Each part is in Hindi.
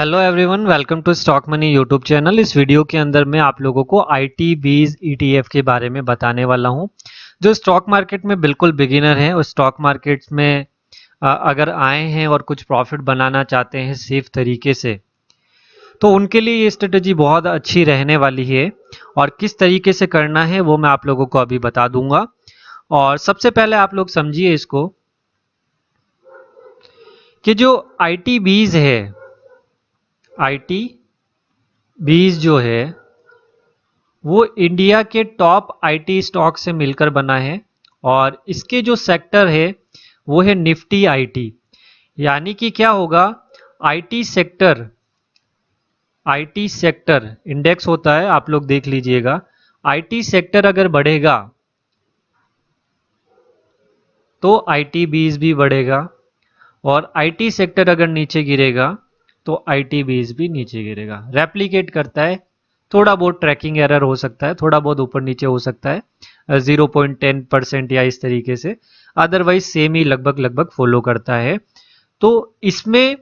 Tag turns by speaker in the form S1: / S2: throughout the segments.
S1: Hello everyone, welcome to stock money YouTube channel. इस वीडियो के अंदर मैं आप लोगों को आईटी बीज ईटीएफ के बारे में बताने वाला हूं। जो स्टॉक मार्केट में बिल्कुल बिगिनर हैं और स्टॉक मार्केट्स में अगर आए हैं और कुछ प्रॉफिट बनाना चाहते हैं सेफ तरीके से, तो उनके लिए ये स्ट्रेटजी बहुत अच्छी रहने वाली है। और किस तरीके से करना है वो मैं आप लोगों को अभी बता दूंगा। और सबसे पहले आप लोग समझिए इसको कि जो आईटी बीज है, आईटी बीज जो है वो इंडिया के टॉप आईटी स्टॉक से मिलकर बना है। और इसके जो सेक्टर है वो है निफ्टी आईटी। यानी कि क्या होगा, IT sector, IT sector index होता है, आप लोग देख लीजिएगा। आईटी सेक्टर अगर बढ़ेगा तो आईटी बीज भी बढ़ेगा, और आईटी सेक्टर अगर नीचे गिरेगा तो आईटी बीज भी नीचे गिरेगा। रेप्लिकेट करता है, थोड़ा बहुत ट्रैकिंग एरर हो सकता है, थोड़ा बहुत ऊपर नीचे हो सकता है 0.10% या इस तरीके से, अदरवाइज सेम ही लगभग लगभग फॉलो करता है। तो इसमें,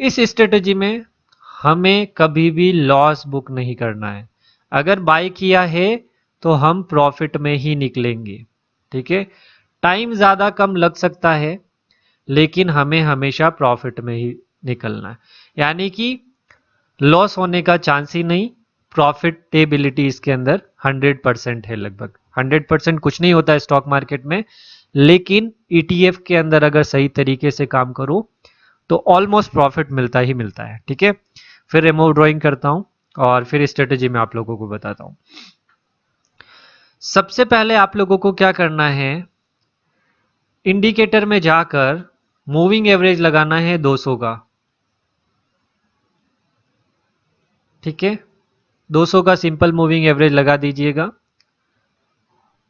S1: इस स्ट्रेटजी में हमें कभी भी लॉस बुक नहीं करना है। अगर बाय किया है तो हम प्रॉफिट में ही निकलेंगे। ठीक है, टाइम ज्यादा कम लग सकता है लेकिन हमें हमेशा प्रॉफिट में ही निकलना है। यानी कि लॉस होने का चांस ही नहीं। प्रॉफिटेबिलिटी इसके अंदर 100% है। लगभग 100% कुछ नहीं होता है स्टॉक मार्केट में, लेकिन ईटीएफ के अंदर अगर सही तरीके से काम करो तो ऑलमोस्ट प्रॉफिट मिलता ही मिलता है। ठीक है, फिर रिमूव ड्राइंग करता हूं और फिर स्ट्रेटेजी में आप लोगों को बताता हूं। सबसे पहले आप लोगों को क्या करना है, इंडिकेटर में जाकर मूविंग एवरेज लगाना है 200 का। ठीक है, 200 का सिंपल मूविंग एवरेज लगा दीजिएगा,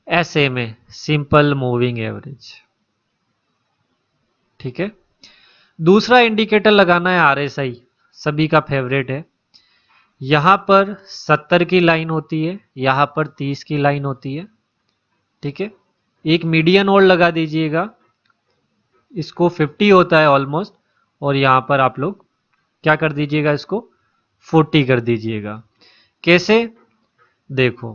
S1: ऐसे में सिंपल मूविंग एवरेज। ठीक है, दूसरा इंडिकेटर लगाना है आरएसआई, सभी का फेवरेट है। यहां पर 70 की लाइन होती है, यहां पर 30 की लाइन होती है। ठीक है, एक मीडियन और लगा दीजिएगा, इसको 50 होता है ऑलमोस्ट, और यहां पर आप लोग क्या कर दीजिएगा, इसको 40 कर दीजिएगा। कैसे, देखो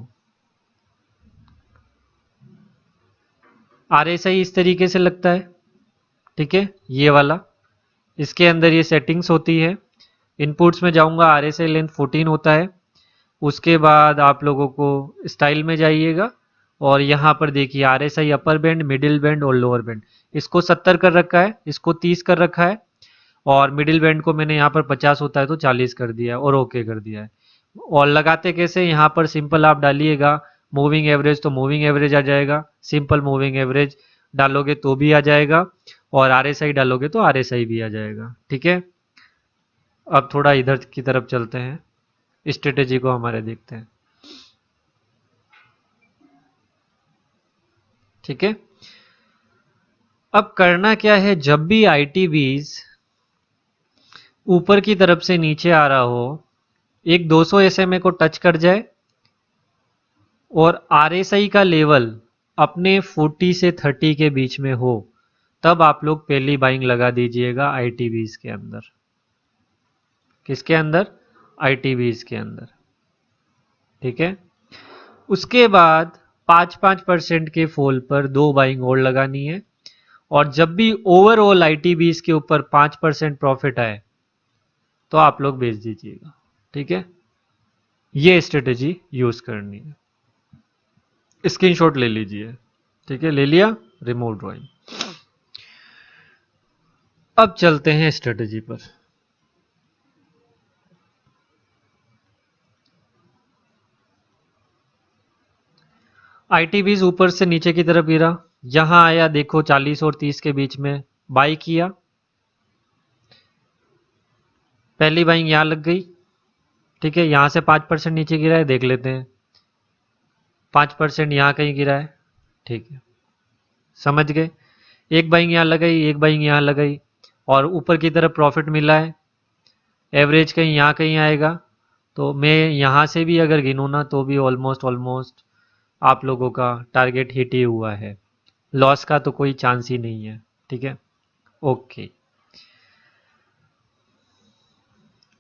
S1: आरएसआई इस तरीके से लगता है। ठीक है, ये वाला, इसके अंदर ये सेटिंग्स होती है। इनपुट्स में जाऊंगा, आरएसआई लेंथ 14 होता है। उसके बाद आप लोगों को स्टाइल में जाइएगा और यहाँ पर देखिए RSI upper band, middle band और लोअर बैंड। इसको 70 कर रखा है, इसको 30 कर रखा है, और मिडिल बैंड को मैंने यहाँ पर 50 होता है तो 40 कर दिया है और ओके कर दिया है। और लगाते कैसे, यहाँ पर सिंपल आप डालिएगा मूविंग एवरेज तो मूविंग एवरेज आ जाएगा, सिंपल मूविंग एवरेज डालोगे तो भी आ जाएगा, और आरएसआई डालोगे तो आरएसआई भी आ जाएगा। ठीक है, अब थोड़ा इधर की तरफ चलते हैं, स्ट्रेटेजी को हमारे देखते हैं। ठीक है, अब करना क्या है, जब भी आईटी बीज ऊपर की तरफ से नीचे आ रहा हो, एक 200 एसएमए को टच कर जाए और आरएसआई का लेवल अपने 40 से 30 के बीच में हो, तब आप लोग पहली बाइंग लगा दीजिएगा आईटी बीज के अंदर। किसके अंदर, आईटी बीज के अंदर। ठीक है, उसके बाद 5-5% के फॉल पर दो बाइंग और लगानी है। और जब भी ओवरऑल आईटी बीज के ऊपर 5% प्रॉफिट आए तो आप लोग बेच दीजिएगा। ठीक है, ये स्ट्रेटेजी यूज करनी है, स्क्रीनशॉट ले लीजिए। ठीक है, ले लिया, रिमूव ड्राइंग। अब चलते हैं स्ट्रेटेजी पर। आईटी बीज ऊपर से नीचे की तरफ गिरा, यहां आया, देखो 40 और 30 के बीच में बाई किया, पहली बाइंग यहां लग गई। ठीक है, यहां से 5% नीचे गिरा है, देख लेते हैं 5% यहां कहीं गिरा है। ठीक है, समझ गए, एक बाइंग यहां लगाई, एक बाइंग यहां लगाई, और ऊपर की तरफ प्रॉफिट मिला है। एवरेज कहीं यहाँ कहीं आएगा, तो मैं यहाँ से भी अगर गिनूँ ना तो भी ऑलमोस्ट ऑलमोस्ट आप लोगों का टारगेट हिट ही हुआ है। लॉस का तो कोई चांस ही नहीं है। ठीक है, ओके,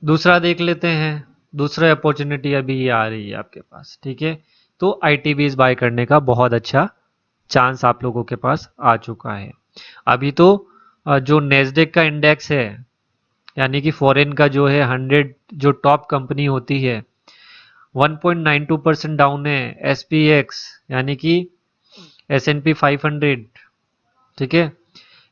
S1: दूसरा देख लेते हैं, दूसरा अपॉर्चुनिटी अभी ये आ रही है आपके पास, ठीक है। तो आईटीबीज बाय करने का बहुत अच्छा चांस आप लोगों के पास आ चुका है। अभी तो जो नेस्डेक का इंडेक्स है, यानी कि फॉरेन का जो है 100 जो टॉप कंपनी होती है, 1.92% डाउन है। एसपीएक्स यानी कि एसएनपी 500, ठीक है,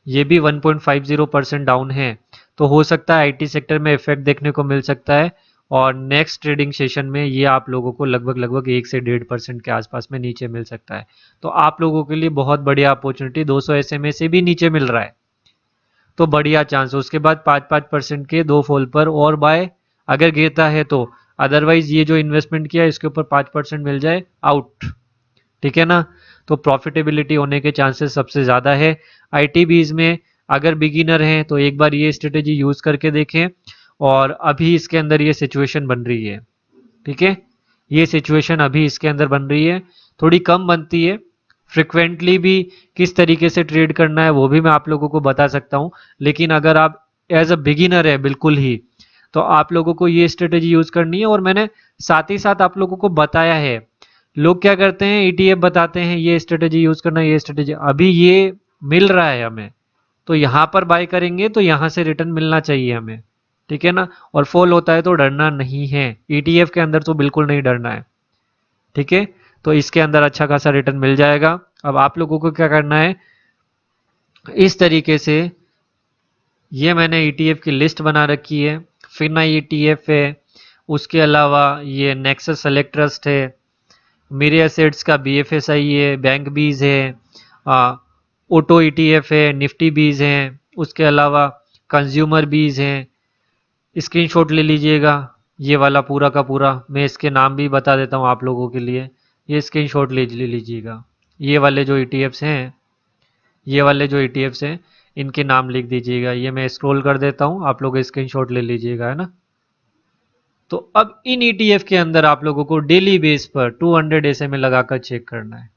S1: ये भी 1.50% डाउन है। तो हो सकता है आईटी सेक्टर में इफेक्ट देखने को मिल सकता है, और नेक्स्ट ट्रेडिंग सेशन में ये आप लोगों को लगभग लगभग 1 से 1.5% के आसपास में नीचे मिल सकता है। तो आप लोगों के लिए बहुत बढ़िया अपॉर्चुनिटी, 200 एसएमए से भी नीचे मिल रहा है, तो बढ़िया चांस। उसके बाद 5-5% के दो फॉल पर और बाय अगर गिरता है तो, अदरवाइज ये जो इन्वेस्टमेंट किया इसके ऊपर 5% मिल जाए आउट, ठीक है ना। तो प्रॉफिटेबिलिटी होने के चांसेस सबसे ज़्यादा है आईटीबीज में। अगर बिगिनर हैं तो एक बार ये स्ट्रेटेजी यूज़ करके देखें, और अभी इसके अंदर ये सिचुएशन बन रही है, ठीक है। ये सिचुएशन अभी इसके अंदर बन रही है, थोड़ी कम बनती है। फ्रिक्वेंटली भी किस तरीके से ट्रेड करना है वो भी मैं आप लोगों को बता सकता हूँ, लेकिन अगर आप एज अ बिगिनर है बिल्कुल ही, तो आप लोगों को ये स्ट्रेटेजी यूज करनी है। और मैंने साथ ही साथ आप लोगों को बताया है, लोग क्या करते हैं ईटीएफ बताते हैं ये स्ट्रेटेजी यूज करना, ये स्ट्रेटेजी अभी ये मिल रहा है हमें, तो यहाँ पर बाय करेंगे तो यहाँ से रिटर्न मिलना चाहिए हमें, ठीक है ना। और फॉल होता है तो डरना नहीं है, ईटीएफ के अंदर तो बिल्कुल नहीं डरना है, ठीक है। तो इसके अंदर अच्छा खासा रिटर्न मिल जाएगा। अब आप लोगों को क्या करना है, इस तरीके से ये मैंने ईटीएफ की लिस्ट बना रखी है। फिना ईटीएफ है, उसके अलावा ये नेक्सस सेलेक्ट ट्रस्ट है, मेरे एसेट्स का बीएफएसआई है, बैंक बीज है, ऑटो ईटीएफ है, निफ्टी बीज हैं, उसके अलावा कंज्यूमर बीज हैं। स्क्रीनशॉट ले लीजिएगा, ये वाला पूरा का पूरा, मैं इसके नाम भी बता देता हूँ आप लोगों के लिए, ये स्क्रीनशॉट ले लीजिएगा। ये वाले जो ईटीएफ्स हैं, ये वाले जो ईटीएफ्स हैं इनके नाम लिख दीजिएगा। ये मैं स्क्रॉल कर देता हूँ, आप लोग स्क्रीनशॉट ले लीजिएगा, है ना। तो अब इन ईटीएफ के अंदर आप लोगों को डेली बेस पर 200 एसएमए लगाकर चेक करना है।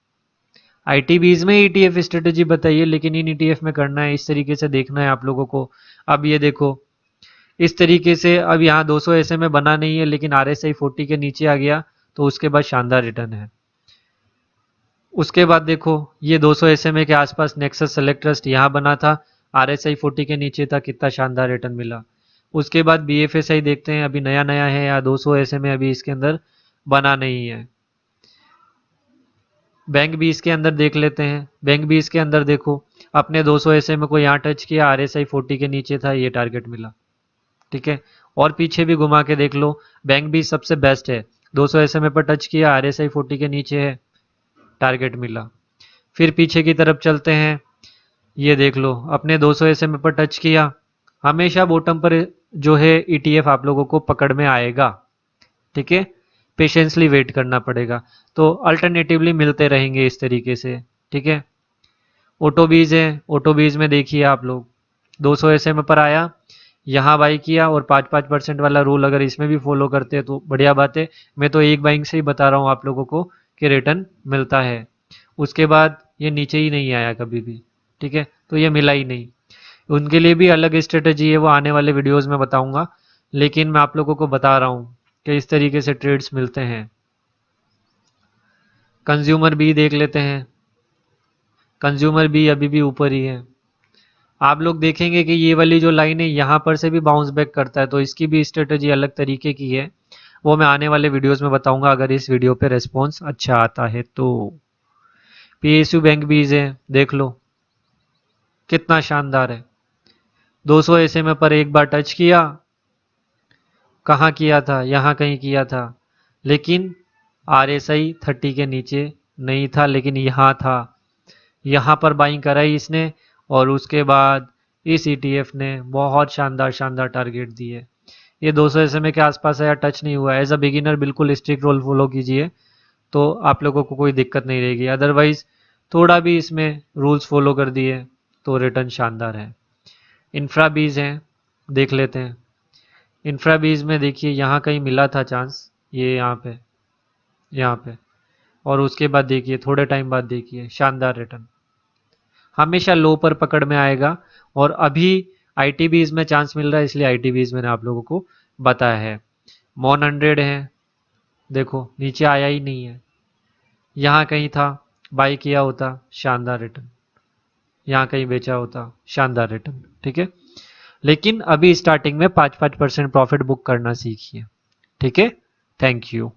S1: आईटीबीज में ईटीएफ स्ट्रेटेजी बताइए, लेकिन इन ईटीएफ में करना है, इस तरीके से देखना है आप लोगों को। अब ये देखो इस तरीके से, अब यहाँ 200 एसएमए बना नहीं है, लेकिन आरएसआई 40 के नीचे आ गया, तो उसके बाद शानदार रिटर्न है। उसके बाद देखो ये 200 एसएमए के आसपास नेक्सस सेलेक्ट ट्रस्ट यहाँ बना था, आरएसआई 40 के नीचे था, कितना शानदार रिटर्न मिला। उसके बाद बीएफएसआई देखते हैं, अभी नया नया है, या 200 एसएमए अभी इसके अंदर बना नहीं है। बैंक भी इसके अंदर देख लेते हैं, बैंक भी इसके अंदर देखो, अपने 200 एसएमए को यहाँ टच किया, आरएसआई 40 के नीचे था, ये टारगेट मिला, ठीक है। और पीछे भी घुमा के देख लो, बैंक भी सबसे बेस्ट है, 200 एसएमए पर टच किया, आरएसआई 40 के नीचे है, टारगेट मिला। फिर पीछे की तरफ चलते हैं, ये देख लो अपने 200 एसएमए पर टच किया, हमेशा बॉटम पर जो है ईटीएफ आप लोगों को पकड़ में आएगा, ठीक है। पेशेंसली वेट करना पड़ेगा, तो अल्टरनेटिवली मिलते रहेंगे इस तरीके से, ठीक है। ऑटोबीज है, ऑटोबीज में देखिए आप लोग 200 एसएमए पर आया, यहाँ बाई किया, और 5-5% वाला रूल अगर इसमें भी फॉलो करते हैं तो बढ़िया बात है। मैं तो एक बाइंग से ही बता रहा हूँ आप लोगों को कि रिटर्न मिलता है। उसके बाद ये नीचे ही नहीं आया कभी भी, ठीक है, तो ये मिला ही नहीं। उनके लिए भी अलग स्ट्रेटजी है, वो आने वाले वीडियोस में बताऊंगा, लेकिन मैं आप लोगों को बता रहा हूँ कि इस तरीके से ट्रेड्स मिलते हैं। कंज्यूमर भी देख लेते हैं, कंज्यूमर भी अभी भी ऊपर ही है। आप लोग देखेंगे कि ये वाली जो लाइन है यहाँ पर से भी बाउंस बैक करता है, तो इसकी भी स्ट्रेटजी अलग तरीके की है, वो मैं आने वाले वीडियोस में बताऊंगा, अगर इस वीडियो पे रेस्पॉन्स अच्छा आता है तो। पीएसयू बैंक भी है, देख लो कितना शानदार है, 200 एसएमए पर एक बार टच किया, कहाँ किया था, यहाँ कहीं किया था, लेकिन आरएसआई 30 के नीचे नहीं था, लेकिन यहाँ था, यहाँ पर बाइंग कराई इसने, और उसके बाद इस ईटीएफ ने बहुत शानदार शानदार टारगेट दिए। ये 200 एसएमए के आसपास है, या टच नहीं हुआ। एज अ बिगिनर बिल्कुल स्ट्रिक्ट रूल फॉलो कीजिए, तो आप लोगों को कोई दिक्कत नहीं रहेगी। अदरवाइज थोड़ा भी इसमें रूल्स फॉलो कर दिए तो रिटर्न शानदार है। इंफ्रा बीज हैं, देख लेते हैं। इंफ्रा बीज में देखिए यहाँ कहीं मिला था चांस, ये यहाँ पे, और उसके बाद देखिए थोड़े टाइम बाद देखिए शानदार रिटर्न, हमेशा लो पर पकड़ में आएगा। और अभी आईटीबीज में चांस मिल रहा है, इसलिए आईटीबीज मैंने आप लोगों को बताया है। मॉन 100 है, देखो नीचे आया ही नहीं है, यहाँ कहीं था, बाई किया होता, शानदार रिटर्न, यहाँ कहीं बेचा होता, शानदार रिटर्न। ठीक है, लेकिन अभी स्टार्टिंग में 5-5% प्रॉफिट बुक करना सीखिए। ठीक है, थैंक यू।